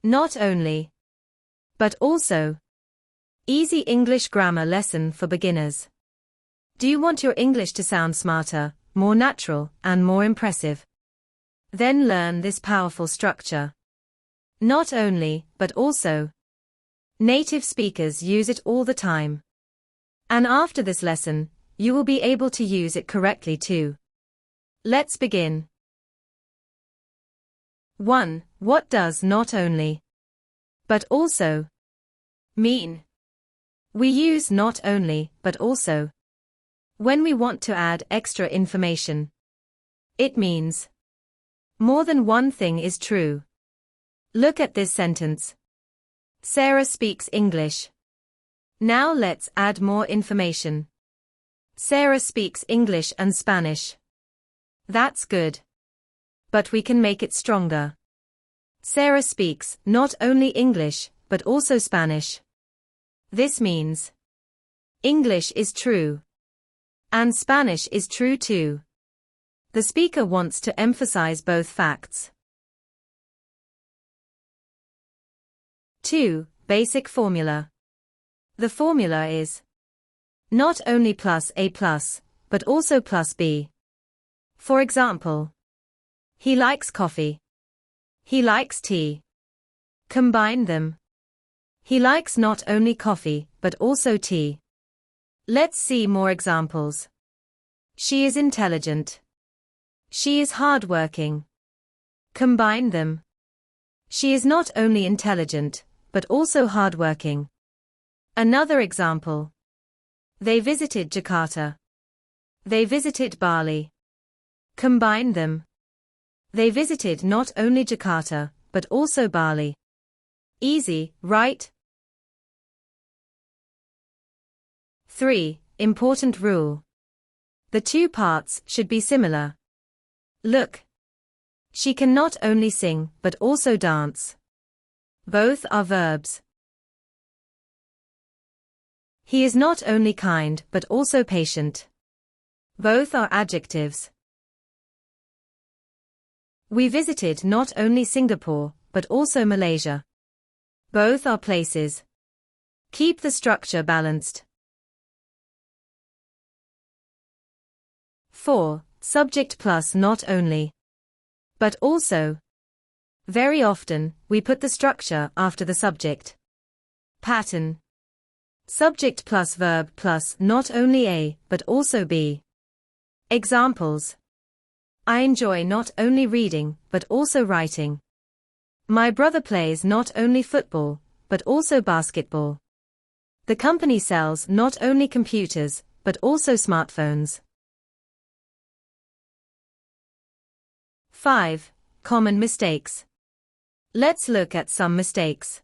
Not only, but also. Easy English grammar lesson for beginners. Do you want your English to sound smarter, more natural, and more impressive? Then learn this powerful structure. Not only, but also. Native speakers use it all the time. And after this lesson, you will be able to use it correctly too. Let's begin. 1. What does not only, but also mean? We use not only, but also when we want to add extra information. It means more than one thing is true. Look at this sentence. Sarah speaks English. Now let's add more information. Sarah speaks English and Spanish. That's good. But we can make it stronger. Sarah speaks not only English, but also Spanish. This means English is true. And Spanish is true too. The speaker wants to emphasize both facts. 2. Basic formula. The formula is not only plus A plus, but also plus B. For example, he likes coffee. He likes tea. Combine them. He likes not only coffee, but also tea. Let's see more examples. She is intelligent. She is hardworking. Combine them. She is not only intelligent, but also hardworking. Another example. They visited Jakarta. They visited Bali. Combine them. They visited not only Jakarta, but also Bali. Easy, right? 3. Important rule. The two parts should be similar. Look. She can not only sing, but also dance. Both are verbs. He is not only kind, but also patient. Both are adjectives. We visited not only Singapore, but also Malaysia. Both are places. Keep the structure balanced. 4. Subject plus not only, but also. Very often, we put the structure after the subject. Pattern. Subject plus verb plus not only A, but also B. Examples. I enjoy not only reading, but also writing. My brother plays not only football, but also basketball. The company sells not only computers, but also smartphones. 5. Common mistakes. Let's look at some mistakes.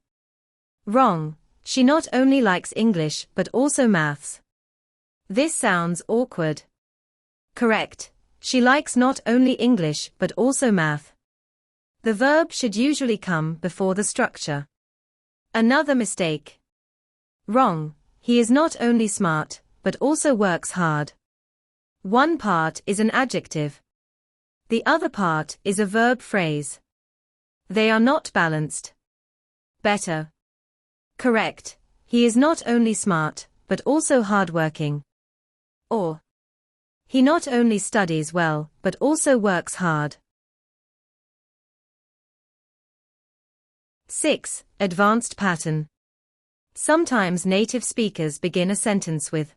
Wrong. She not only likes English, but also maths. This sounds awkward. Correct. She likes not only English, but also math. The verb should usually come before the structure. Another mistake. Wrong. He is not only smart, but also works hard. One part is an adjective. The other part is a verb phrase. They are not balanced. Better. Correct. He is not only smart, but also hardworking. Or, he not only studies well, but also works hard. 6. Advanced pattern. Sometimes native speakers begin a sentence with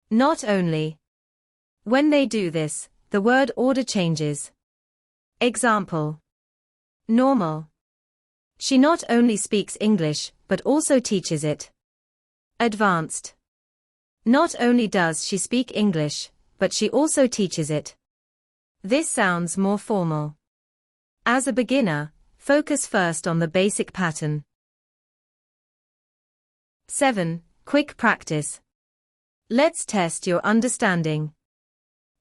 not only. When they do this, the word order changes. Example. Normal. She not only speaks English, but also teaches it. Advanced. Not only does she speak English, but she also teaches it. This sounds more formal. As a beginner, focus first on the basic pattern. 7. Quick practice. Let's test your understanding.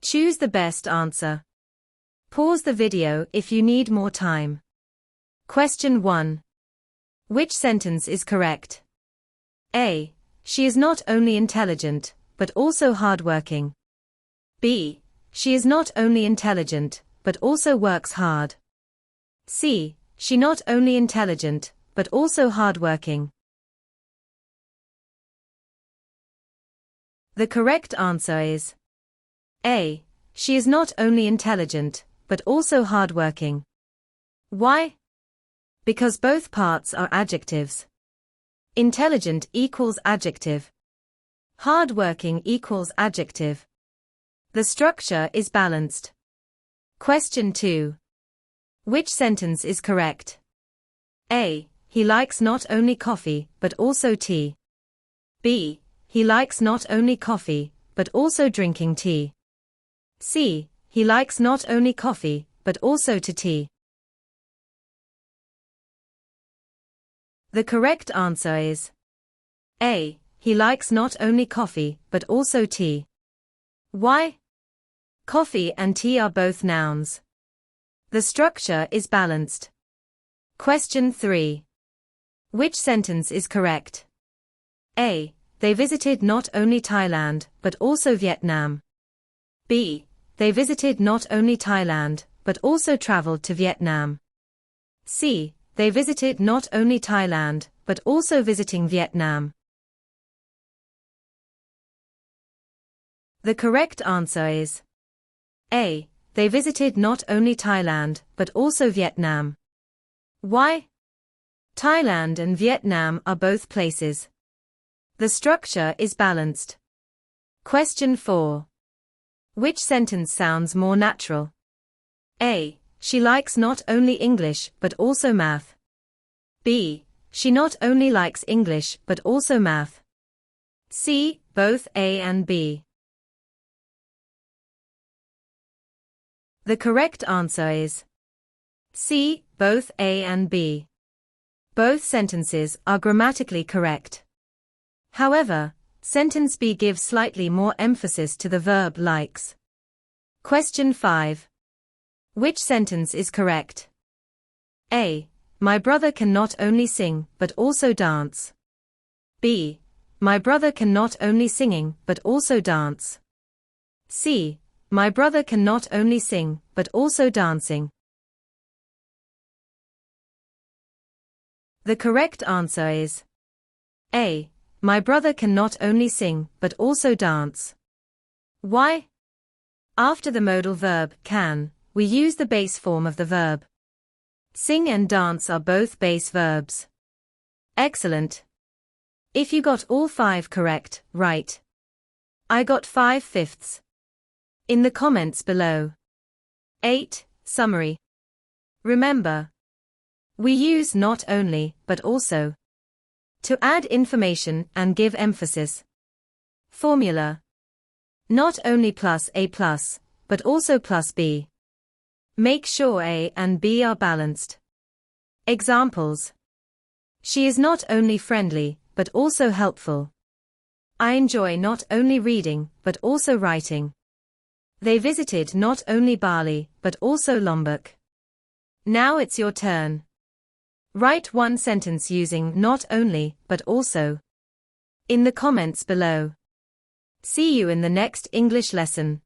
Choose the best answer. Pause the video if you need more time. Question 1. Which sentence is correct? A. She is not only intelligent, but also hardworking. B. She is not only intelligent, but also works hard. C. she not only intelligent, but also hardworking. The correct answer is A. She is not only intelligent, but also hardworking. Why? Because both parts are adjectives. Intelligent equals adjective. Hardworking equals adjective. The structure is balanced. Question 2. Which sentence is correct? A. He likes not only coffee, but also tea. B. He likes not only coffee, but also drinking tea. C. He likes not only coffee, but also to tea. The correct answer is A. He likes not only coffee, but also tea. Why? Coffee and tea are both nouns. The structure is balanced. Question 3. Which sentence is correct? A. They visited not only Thailand, but also Vietnam. B. They visited not only Thailand, but also traveled to Vietnam. C. They visited not only Thailand, but also visiting Vietnam. The correct answer is A. They visited not only Thailand, but also Vietnam. Why? Thailand and Vietnam are both places. The structure is balanced. Question 4. Which sentence sounds more natural? A. She likes not only English, but also math. B. She not only likes English, but also math. C. Both A and B. The correct answer is C. Both A and B. Both sentences are grammatically correct. However, sentence B gives slightly more emphasis to the verb likes. Question 5. Which sentence is correct? A. My brother can not only sing, but also dance. B. My brother can not only singing, but also dance. C. My brother can not only sing, but also dancing. The correct answer is A. My brother can not only sing, but also dance. Why? After the modal verb can, we use the base form of the verb. Sing and dance are both base verbs. Excellent. If you got all 5 correct, write I got 5/5 in the comments below. 8. Summary. Remember, we use not only, but also to add information and give emphasis. Formula. Not only plus A plus, but also plus B. Make sure A and B are balanced. Examples. She is not only friendly, but also helpful. I enjoy not only reading, but also writing. They visited not only Bali, but also Lombok. Now it's your turn. Write one sentence using not only, but also in the comments below. See you in the next English lesson.